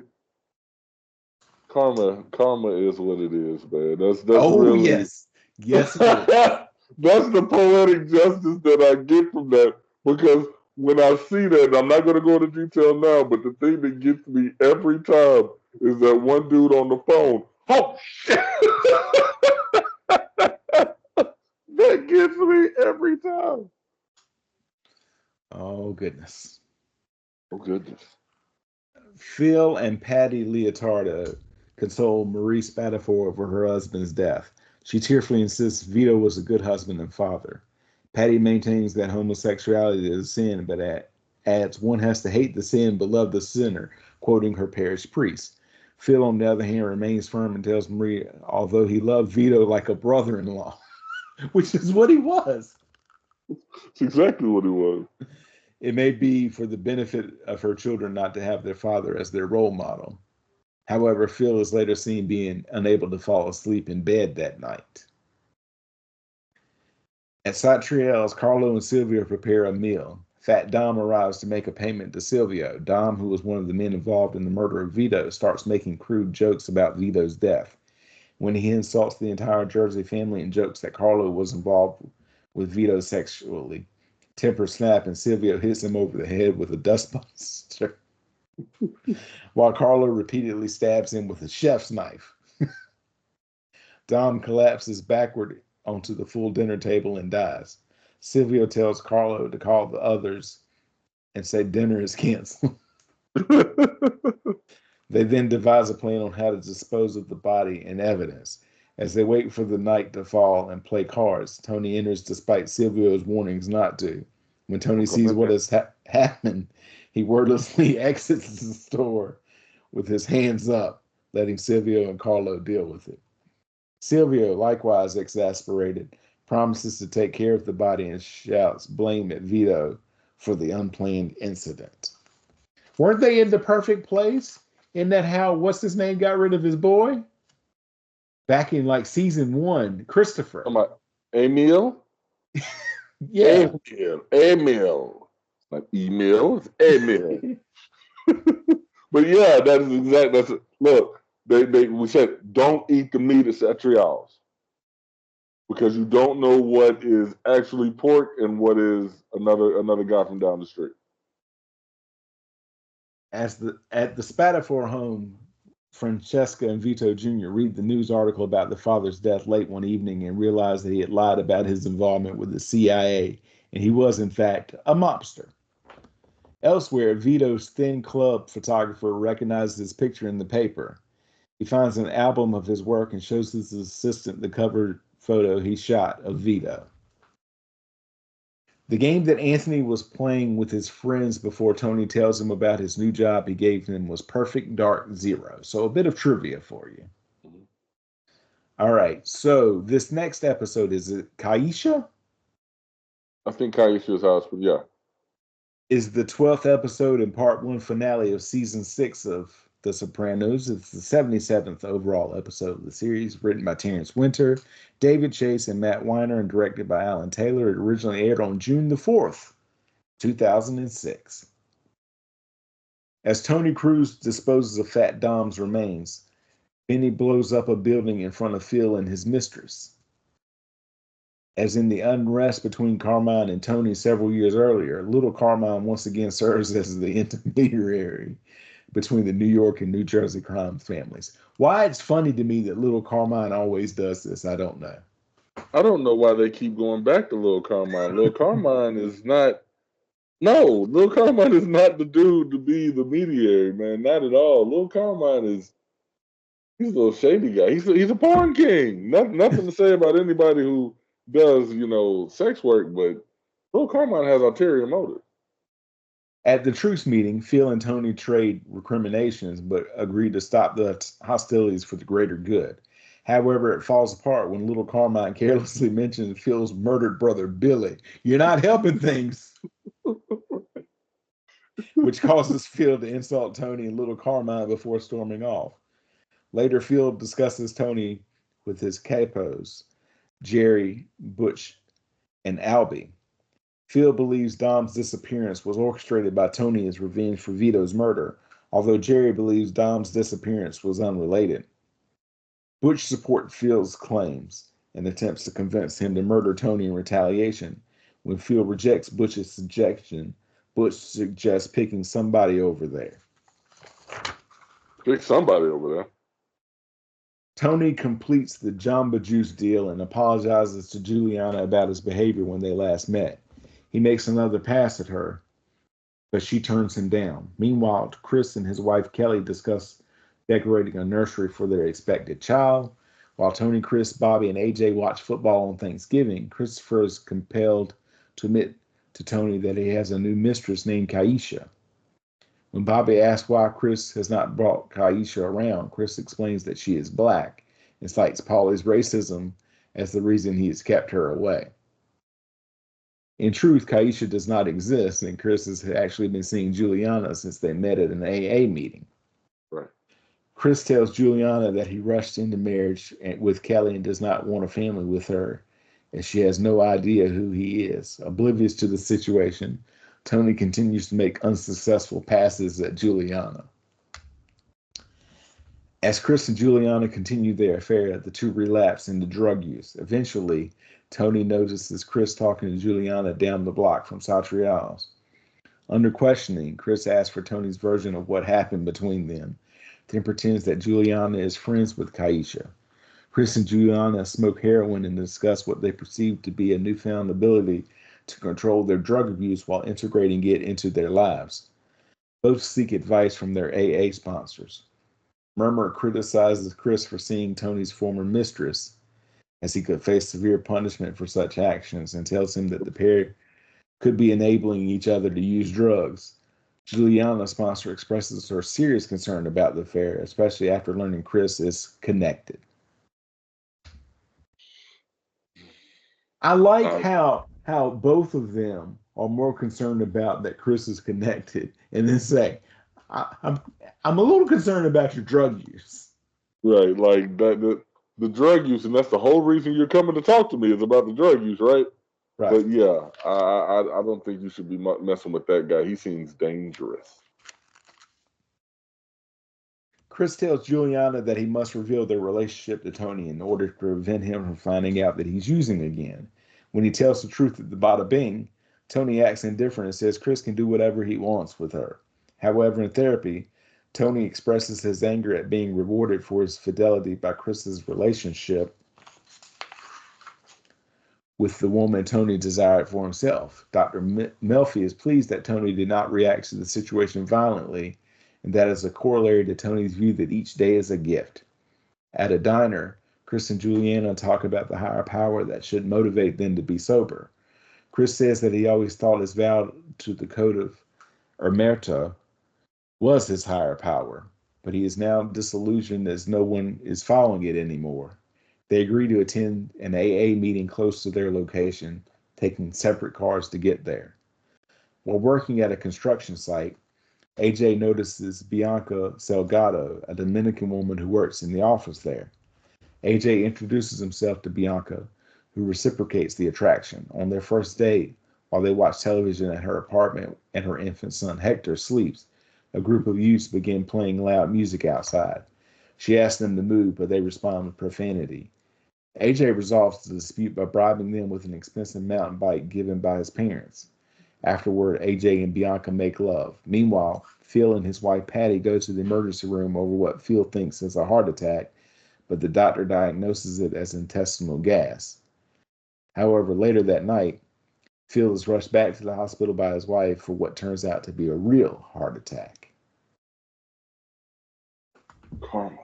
karma is what it is, man. That's Oh really yes, yes it is. that's the poetic justice that I get from that. Because when I see that, I'm not going to go into detail now, but the thing that gets me every time is that one dude on the phone. Oh shit! That gets me every time. Oh goodness. Oh goodness. Phil and Patty Leotardo console Marie Spatafor over her husband's death. She tearfully insists Vito was a good husband and father. Patty maintains that homosexuality is a sin, but adds one has to hate the sin but love the sinner, quoting her parish priest. Phil, on the other hand, remains firm and tells Marie, although he loved Vito like a brother in law, which is what he was. It's exactly what it was. It may be for the benefit of her children not to have their father as their role model. However, Phil is later seen being unable to fall asleep in bed that night. At Satriel's, Carlo and Silvio prepare a meal. Fat Dom arrives to make a payment to Silvio. Dom, who was one of the men involved in the murder of Vito, starts making crude jokes about Vito's death. When he insults the entire Jersey family and jokes that Carlo was involved with Vito sexually, tempers snap and Silvio hits him over the head with a dustbuster, while Carlo repeatedly stabs him with a chef's knife. Dom collapses backward onto the full dinner table and dies. Silvio tells Carlo to call the others and say dinner is canceled. They then devise a plan on how to dispose of the body and evidence. As they wait for the night to fall and play cards, Tony enters despite Silvio's warnings not to. When Tony sees what has happened, he wordlessly exits the store with his hands up, letting Silvio and Carlo deal with it. Silvio, likewise exasperated, promises to take care of the body and shouts blame at Vito for the unplanned incident. Weren't they in the perfect place? Isn't that how what's his name got rid of his boy? Back in like season 1, Christopher. Emil? Yeah. Emil. Like email, it's Emil. But yeah, that is exactly. That's it. Look. We said don't eat the meat at Satrial's because you don't know what is actually pork and what is another guy from down the street. At the Spatafor home, Francesca and Vito Jr. read the news article about the father's death late one evening and realize that he had lied about his involvement with the CIA, and he was, in fact, a mobster. Elsewhere, Vito's thin club photographer recognizes his picture in the paper. He finds an album of his work and shows his assistant the cover photo he shot of Vito. The game that Anthony was playing with his friends before Tony tells him about his new job he gave him was Perfect Dark Zero. So a bit of trivia for you. Mm-hmm. All right. So this next episode, is it Kaisha? I think Kaisha's house, but yeah. Is the 12th episode and part 1 finale of season 6 of The Sopranos. It's the 77th overall episode of the series, written by Terrence Winter, David Chase, and Matt Weiner, and directed by Alan Taylor. It originally aired on June the 4th, 2006. As Tony Cruz disposes of Fat Dom's remains, Benny blows up a building in front of Phil and his mistress. As in the unrest between Carmine and Tony several years earlier, Little Carmine once again serves as the intermediary between the New York and New Jersey crime families. Why it's funny to me that Little Carmine always does this, I don't know. I don't know why they keep going back to Little Carmine. Little Carmine is not. No, Little Carmine is not the dude to be the mediator, man. Not at all. Little Carmine is. He's a little shady guy. He's a porn king. Nothing to say about anybody who does sex work, but Little Carmine has ulterior motive. At the truce meeting, Phil and Tony trade recriminations, but agree to stop the hostilities for the greater good. However, it falls apart when Little Carmine carelessly mentions Phil's murdered brother, Billy. You're not helping things. Which causes Phil to insult Tony and Little Carmine before storming off. Later, Phil discusses Tony with his capos, Jerry, Butch, and Albie. Phil believes Dom's disappearance was orchestrated by Tony as revenge for Vito's murder, although Jerry believes Dom's disappearance was unrelated. Butch supports Phil's claims and attempts to convince him to murder Tony in retaliation. When Phil rejects Butch's suggestion, Butch suggests picking somebody over there. Pick somebody over there. Tony completes the Jamba Juice deal and apologizes to Juliana about his behavior when they last met. He makes another pass at her, but she turns him down. Meanwhile, Chris and his wife Kelly discuss decorating a nursery for their expected child. While Tony, Chris, Bobby, and AJ watch football on Thanksgiving, Christopher is compelled to admit to Tony that he has a new mistress named Kaisha. When Bobby asks why Chris has not brought Kaisha around, Chris explains that she is black and cites Paulie's racism as the reason he has kept her away. In truth, Kaisha does not exist, and Chris has actually been seeing Juliana since they met at an AA meeting. Right. Chris tells Juliana that he rushed into marriage with Kelly and does not want a family with her, and she has no idea who he is. Oblivious to the situation, Tony continues to make unsuccessful passes at Juliana. As Chris and Juliana continue their affair, the two relapse into drug use. Eventually, Tony notices Chris talking to Juliana down the block from Satriale's. Under questioning, Chris asks for Tony's version of what happened between them, then pretends that Juliana is friends with Kaisha. Chris and Juliana smoke heroin and discuss what they perceive to be a newfound ability to control their drug abuse while integrating it into their lives. Both seek advice from their AA sponsors. Murmur criticizes Chris for seeing Tony's former mistress, as he could face severe punishment for such actions, and tells him that the pair could be enabling each other to use drugs. Juliana's sponsor expresses her serious concern about the affair, especially after learning Chris is connected. I like how both of them are more concerned about that Chris is connected, and then say, "I'm a little concerned about your drug use." Right, like that the drug use, and that's the whole reason you're coming to talk to me is about the drug use, right? Right. But yeah, I don't think you should be messing with that guy. He seems dangerous. Chris tells Juliana that he must reveal their relationship to Tony in order to prevent him from finding out that he's using again. When he tells the truth at the bada bing, Tony acts indifferent and says Chris can do whatever he wants with her. However, in therapy, Tony expresses his anger at being rewarded for his fidelity by Chris's relationship with the woman Tony desired for himself. Dr. Melfi is pleased that Tony did not react to the situation violently, and that is a corollary to Tony's view that each day is a gift. At a diner, Chris and Juliana talk about the higher power that should motivate them to be sober. Chris says that he always thought his vow to the code of Omerta was his higher power, but he is now disillusioned as no one is following it anymore. They agree to attend an AA meeting close to their location, taking separate cars to get there. While working at a construction site, AJ notices Bianca Salgado, a Dominican woman who works in the office there. AJ introduces himself to Bianca, who reciprocates the attraction. On their first date, while they watch television at her apartment and her infant son Hector sleeps, a group of youths begin playing loud music outside. She asks them to move, but they respond with profanity. AJ resolves the dispute by bribing them with an expensive mountain bike given by his parents. Afterward, AJ and Bianca make love. Meanwhile, Phil and his wife Patty go to the emergency room over what Phil thinks is a heart attack, but the doctor diagnoses it as intestinal gas. However, later that night, Phil is rushed back to the hospital by his wife for what turns out to be a real heart attack. Karma,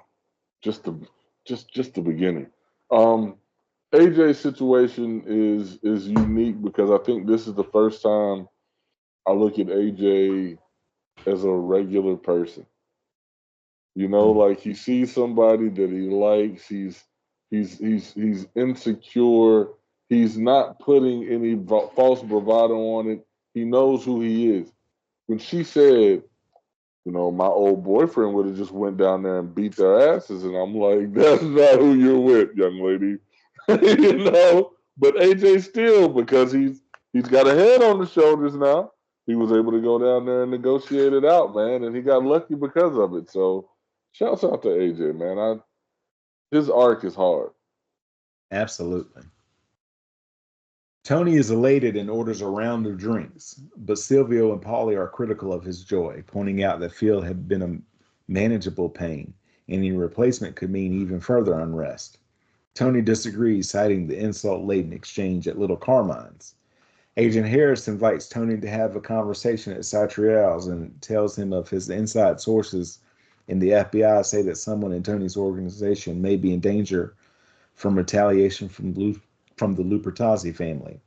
just the beginning. AJ's situation is unique because I think this is the first time I look at AJ as a regular person. You know, like he sees somebody that he likes. He's insecure. He's not putting any false bravado on it. He knows who he is. When she said, My old boyfriend would have just went down there and beat their asses, and I'm like, that's not who you're with, young lady. But AJ still, because he's got a head on his shoulders now, he was able to go down there and negotiate it out, man, and he got lucky because of it. So, shouts out to AJ, man. His arc is hard. Absolutely. Tony is elated and orders a round of drinks, but Silvio and Polly are critical of his joy, pointing out that Phil had been a manageable pain. Any replacement could mean even further unrest. Tony disagrees, citing the insult-laden exchange at Little Carmine's. Agent Harris invites Tony to have a conversation at Satriel's and tells him of his inside sources in the FBI say that someone in Tony's organization may be in danger from retaliation from the Lupertazzi family.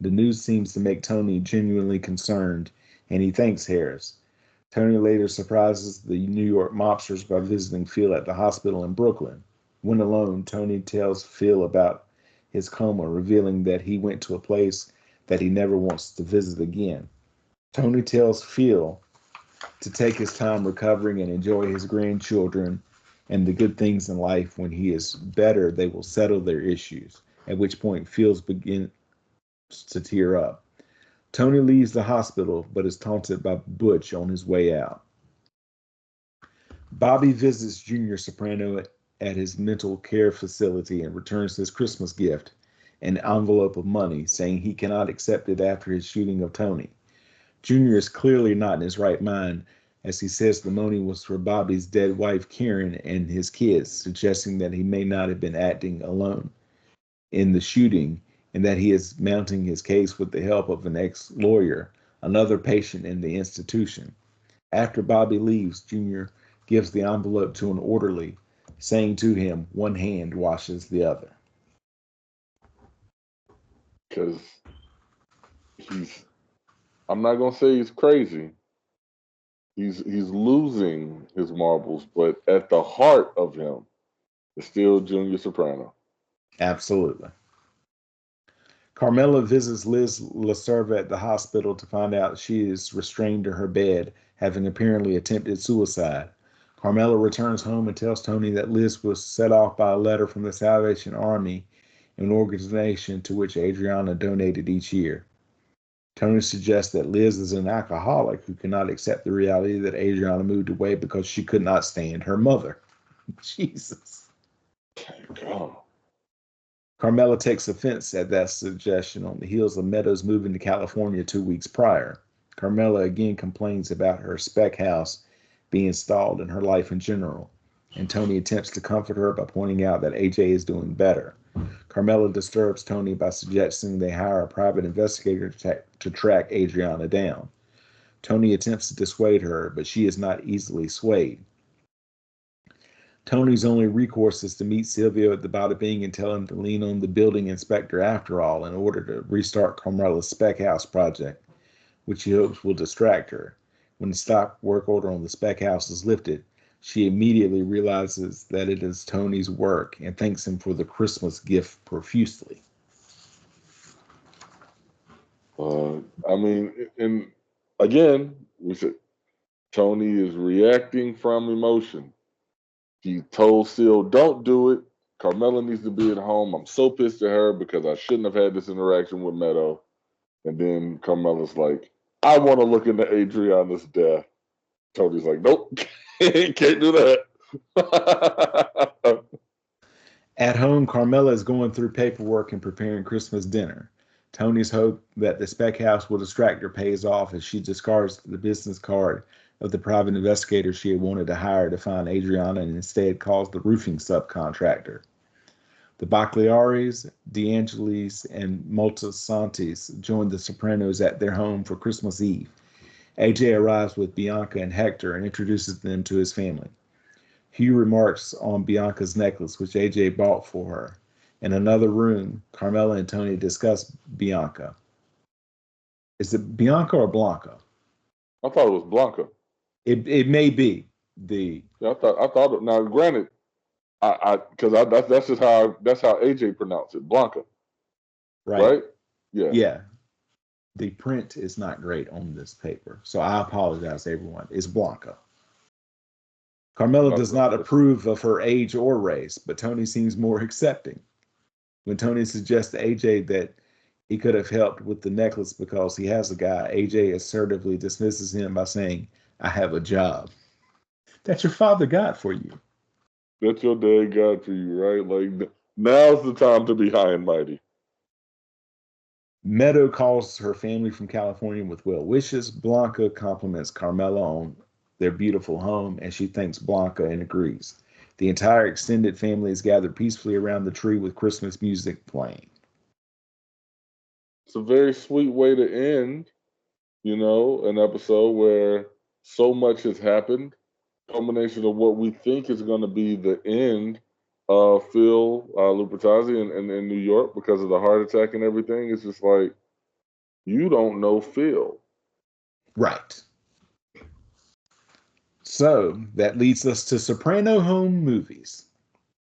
The news seems to make Tony genuinely concerned, and he thanks Harris. Tony later surprises the New York mobsters by visiting Phil at the hospital in Brooklyn. When alone, Tony tells Phil about his coma, revealing that he went to a place that he never wants to visit again. Tony tells Phil to take his time recovering and enjoy his grandchildren and the good things in life. When he is better, they will settle their issues, at which point Phil begins to tear up. Tony leaves the hospital but is taunted by Butch on his way out. Bobby visits Junior Soprano at his mental care facility and returns his Christmas gift, an envelope of money, saying he cannot accept it after his shooting of Tony. Junior is clearly not in his right mind, as he says the money was for Bobby's dead wife Karen and his kids, suggesting that he may not have been acting alone in the shooting and that he is mounting his case with the help of an ex-lawyer, another patient in the institution. After Bobby leaves, Junior gives the envelope to an orderly, saying to him, one hand washes the other. Because I'm not going to say he's crazy. He's losing his marbles, but at the heart of him is still Junior Soprano. Absolutely. Carmela visits Liz LaServa at the hospital to find out she is restrained to her bed, having apparently attempted suicide. Carmela returns home and tells Tony that Liz was set off by a letter from the Salvation Army, an organization to which Adriana donated each year. Tony suggests that Liz is an alcoholic who cannot accept the reality that Adriana moved away because she could not stand her mother. Jesus. God. Carmela takes offense at that suggestion on the heels of Meadows moving to California 2 weeks prior. Carmela again complains about her spec house being stalled in her life in general, and Tony attempts to comfort her by pointing out that AJ is doing better. Carmela disturbs Tony by suggesting they hire a private investigator to track Adriana down. Tony attempts to dissuade her, but she is not easily swayed. Tony's only recourse is to meet Silvio at the Bada Bing and tell him to lean on the building inspector after all in order to restart Carmela's spec house project, which he hopes will distract her. When the stop work order on the spec house is lifted, she immediately realizes that it is Tony's work and thanks him for the Christmas gift profusely. And again, we said Tony is reacting from emotion. He told Sil, don't do it. Carmela needs to be at home. I'm so pissed at her because I shouldn't have had this interaction with Meadow. And then Carmela's like, I want to look into Adriana's death. Tony's like, nope, can't do that. At home, Carmela is going through paperwork and preparing Christmas dinner. Tony's hope that the spec house will distract her pays off as she discards the business card of the private investigator she had wanted to hire to find Adriana and instead calls the roofing subcontractor. The Bagliaris, DeAngelis, and Moltisantis join the Sopranos at their home for Christmas Eve. AJ arrives with Bianca and Hector and introduces them to his family. Hugh remarks on Bianca's necklace, which AJ bought for her. In another room, Carmela and Tony discuss Bianca. Is it Bianca or Blanca? I thought it was Blanca. It may be Yeah, I thought. Now, granted, that's just how AJ pronounced it, Blanca. Right? Yeah. Yeah. The print is not great on this paper, so I apologize, everyone. It's Blanca. Carmela does not approve of her age or race, but Tony seems more accepting. When Tony suggests to AJ that he could have helped with the necklace because he has a guy, AJ assertively dismisses him by saying, I have a job. That's your father got for you. That's your dad got for you, right? Like, now's the time to be high and mighty. Meadow calls her family from California with well wishes. Blanca compliments Carmela on their beautiful home, and she thanks Blanca and agrees. The entire extended family is gathered peacefully around the tree with Christmas music playing. It's a very sweet way to end, an episode where so much has happened. Combination of what we think is going to be the end of Phil Lupertazzi in New York because of the heart attack and everything. It's just like, you don't know Phil. Right. So that leads us to Soprano Home Movies.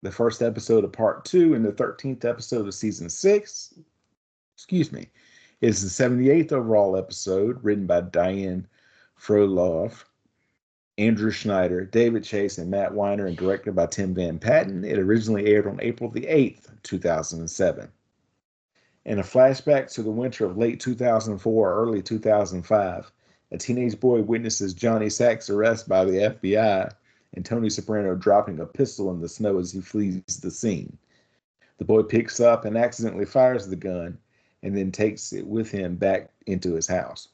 The first episode of part 2 and the 13th episode of season 6, is the 78th overall episode, written by Diane Frolov, Andrew Schneider, David Chase, and Matt Weiner, and directed by Tim Van Patten. It originally aired on April the 8th, 2007. In a flashback to the winter of late 2004 or early 2005, a teenage boy witnesses Johnny Sack's arrest by the FBI and Tony Soprano dropping a pistol in the snow as he flees the scene. The boy picks up and accidentally fires the gun and then takes it with him back into his house.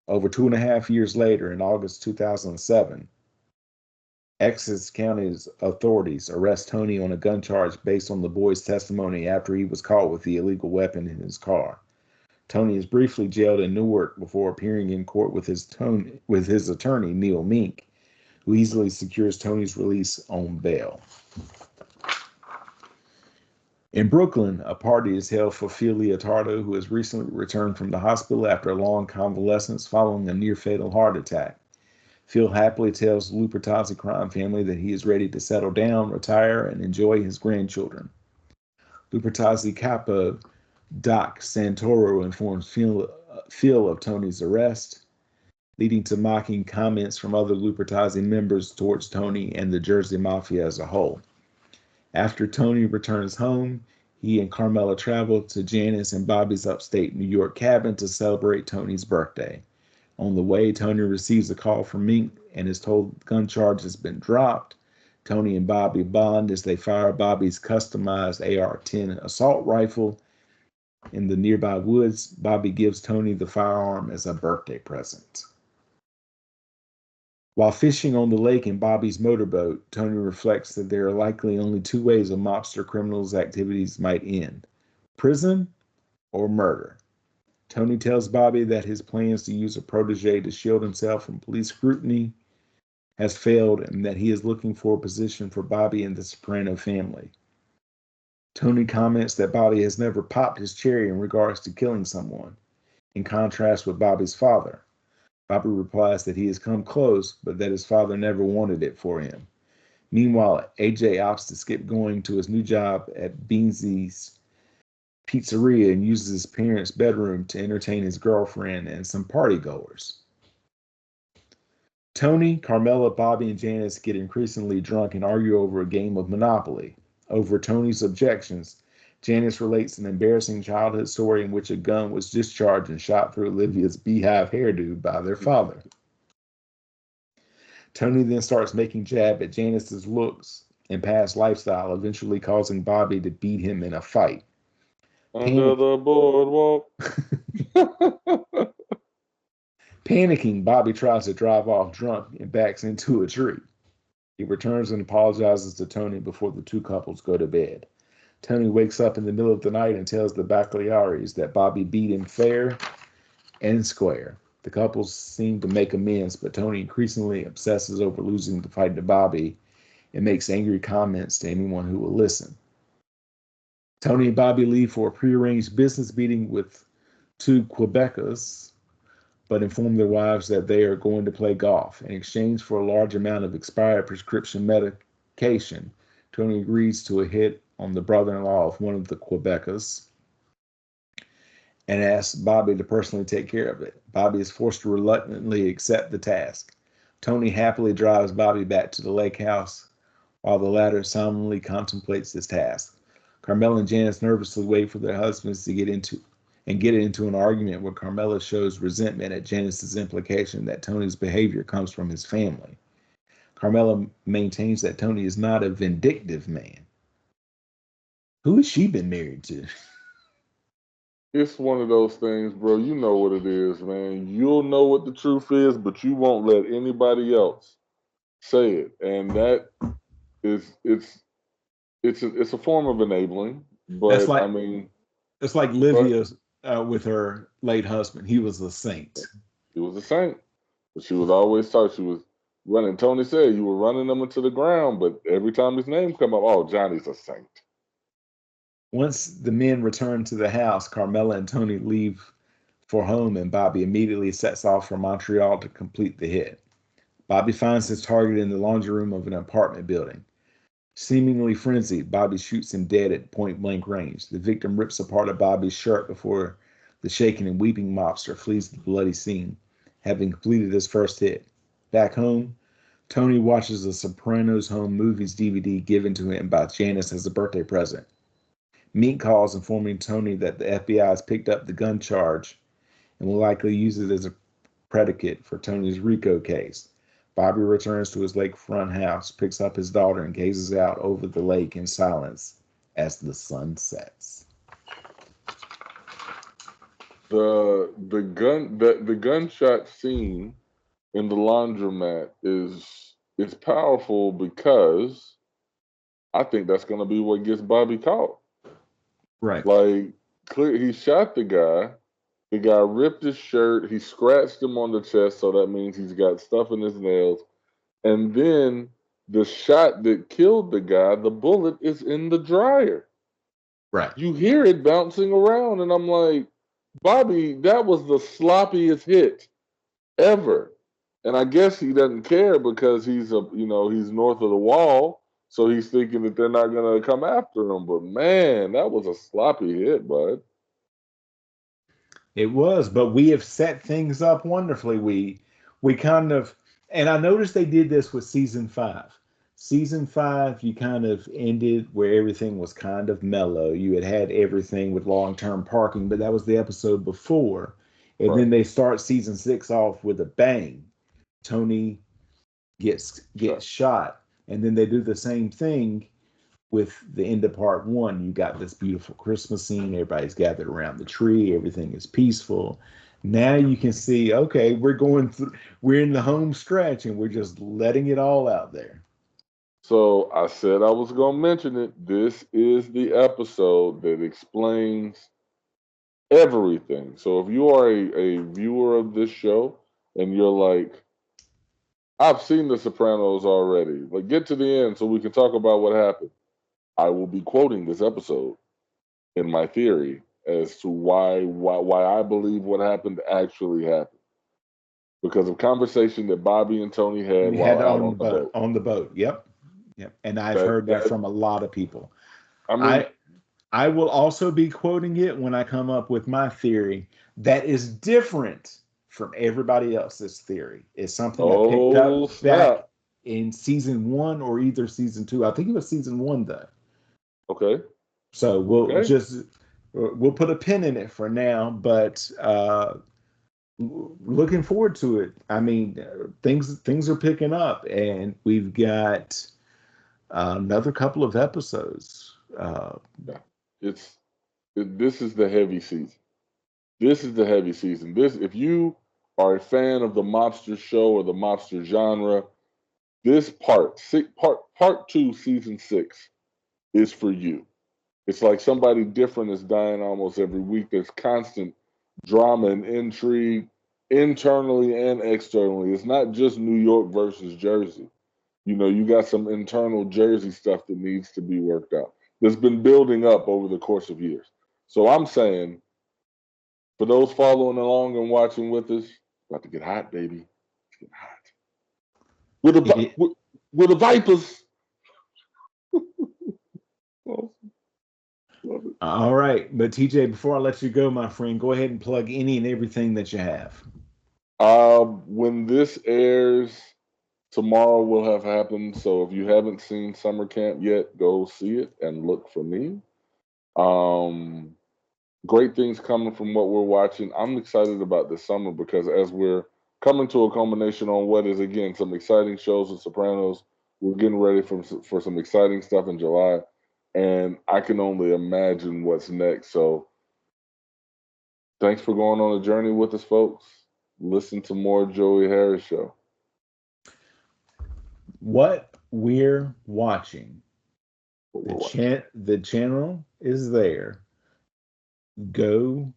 Over 2.5 years later, in August 2007, Essex County's authorities arrest Tony on a gun charge based on the boy's testimony after he was caught with the illegal weapon in his car. Tony is briefly jailed in Newark before appearing in court with his attorney, Neil Mink, who easily secures Tony's release on bail. In Brooklyn, a party is held for Phil Leotardo, who has recently returned from the hospital after a long convalescence following a near-fatal heart attack. Phil happily tells the Lupertazzi crime family that he is ready to settle down, retire, and enjoy his grandchildren. Lupertazzi capo Doc Santoro informs Phil of Tony's arrest, leading to mocking comments from other Lupertazzi members towards Tony and the Jersey Mafia as a whole. After Tony returns home, he and Carmela travel to Janice and Bobby's upstate New York cabin to celebrate Tony's birthday. On the way, Tony receives a call from Mink and is told the gun charge has been dropped. Tony and Bobby bond as they fire Bobby's customized AR-10 assault rifle in the nearby woods. Bobby gives Tony the firearm as a birthday present. While fishing on the lake in Bobby's motorboat, Tony reflects that there are likely only 2 ways a mobster criminal's activities might end: prison or murder. Tony tells Bobby that his plans to use a protege to shield himself from police scrutiny has failed and that he is looking for a position for Bobby in the Soprano family. Tony comments that Bobby has never popped his cherry in regards to killing someone, in contrast with Bobby's father. Bobby replies that he has come close, but that his father never wanted it for him. Meanwhile, AJ opts to skip going to his new job at Beansy's Pizzeria and uses his parents' bedroom to entertain his girlfriend and some partygoers. Tony, Carmela, Bobby, and Janice get increasingly drunk and argue over a game of Monopoly. Over Tony's objections, Janice relates an embarrassing childhood story in which a gun was discharged and shot through Olivia's beehive hairdo by their father. Tony then starts making jab at Janice's looks and past lifestyle, eventually causing Bobby to beat him in a fight. Under the boardwalk. Panicking, Bobby tries to drive off drunk and backs into a tree. He returns and apologizes to Tony before the two couples go to bed. Tony wakes up in the middle of the night and tells the Baccaliaris that Bobby beat him fair and square. The couples seem to make amends, but Tony increasingly obsesses over losing the fight to Bobby and makes angry comments to anyone who will listen. Tony and Bobby leave for a prearranged business meeting with 2 Quebecers, but inform their wives that they are going to play golf. In exchange for a large amount of expired prescription medication, Tony agrees to a hit on the brother-in-law of one of the Quebecers and asks Bobby to personally take care of it. Bobby is forced to reluctantly accept the task. Tony happily drives Bobby back to the lake house while the latter solemnly contemplates his task. Carmela and Janice nervously wait for their husbands to get into an argument where Carmela shows resentment at Janice's implication that Tony's behavior comes from his family. Carmela maintains that Tony is not a vindictive man. Who has she been married to? It's one of those things, bro. You know what it is, man. You'll know what the truth is, but you won't let anybody else say it, and that is it's a form of enabling. That's But I like mean, it's like but Livia with her late husband. He was a saint. she was a saint, but she was always taught she was running. Tony said you were running them into the ground, but every time his name come up, oh, Johnny's a saint. Once the men return to the house, Carmela and Tony leave for home, and Bobby immediately sets off for Montreal to complete the hit. Bobby finds his target in the laundry room of an apartment building. Seemingly frenzied, Bobby shoots him dead at point-blank range. The victim rips apart Bobby's shirt before the shaking and weeping mobster flees the bloody scene, having completed his first hit. Back home, Tony watches the Sopranos home movies DVD given to him by Janice as a birthday present. Meek calls informing Tony that the FBI has picked up the gun charge and will likely use it as a predicate for Tony's RICO case. Bobby returns to his lakefront house, picks up his daughter, and gazes out over the lake in silence as the sun sets. The gunshot scene in the laundromat is powerful because I think that's going to be what gets Bobby caught. Right. Like, clear, he shot the guy. The guy ripped his shirt. He scratched him on the chest, so that means he's got stuff in his nails. And then the shot that killed the guy, the bullet is in the dryer. Right. You hear it bouncing around, and I'm like, Bobby, that was the sloppiest hit ever. And I guess he doesn't care because he's north of the wall, so he's thinking that they're not gonna come after him. But man, that was a sloppy hit, bud. It was, but we have set things up wonderfully. We kind of, and I noticed they did this with season 5. Season 5, you kind of ended where everything was kind of mellow. You had everything with long-term parking, but that was the episode before. And then Right. they start season 6 off with a bang. Tony gets shot, and then they do the same thing with the end of part 1. You got this beautiful Christmas scene. Everybody's gathered around the tree. Everything is peaceful. Now you can see, okay, we're in the home stretch, and we're just letting it all out there. So I said I was going to mention it. This is the episode that explains everything. So if you are a viewer of this show and you're like, I've seen The Sopranos already, like, get to the end so we can talk about what happened. I will be quoting this episode in my theory as to why I believe what happened actually happened. Because of conversation that Bobby and Tony had We while had out on the boat. On the boat. Yep. And I've heard that from a lot of people. I mean, I will also be quoting it when I come up with my theory that is different from everybody else's theory. It's something I picked up back in season 1 or either season 2. I think it was season 1 though. Okay. So we'll put a pin in it for now, but looking forward to it. I mean, things are picking up, and we've got another couple of episodes. This is the heavy season. This is the heavy season. If you are a fan of the mobster show or the mobster genre, this part 2, season 6, is for you. It's like somebody different is dying almost every week. There's constant drama and intrigue internally and externally. It's not just New York versus Jersey. You got some internal Jersey stuff that needs to be worked out. That's been building up over the course of years. So I'm saying, for those following along and watching with us, it's about to get hot, baby. It's getting hot. With the Vipers. Love it. All right. But TJ, before I let you go, my friend, go ahead and plug any and everything that you have. When this airs, tomorrow will have happened. So if you haven't seen Summer Camp yet, go see it and look for me. Great things coming from what we're watching. I'm excited about this summer because as we're coming to a culmination on what is again some exciting shows with Sopranos, we're getting ready for some exciting stuff in July, and I can only imagine what's next. So thanks for going on a journey with us, folks. Listen to more Joey Harris show. What we're watching. What we're watching. The channel is there. Go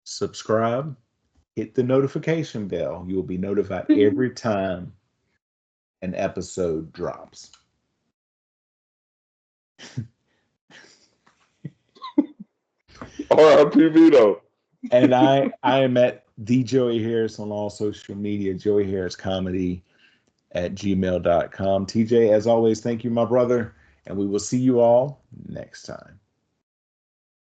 subscribe, hit the notification bell. You will be notified every time an episode drops. R.I.P. Vito. And I am at the Joey Harris on all social media, Joey Harris Comedy at gmail.com. TJ, as always, thank you, my brother, and we will see you all next time.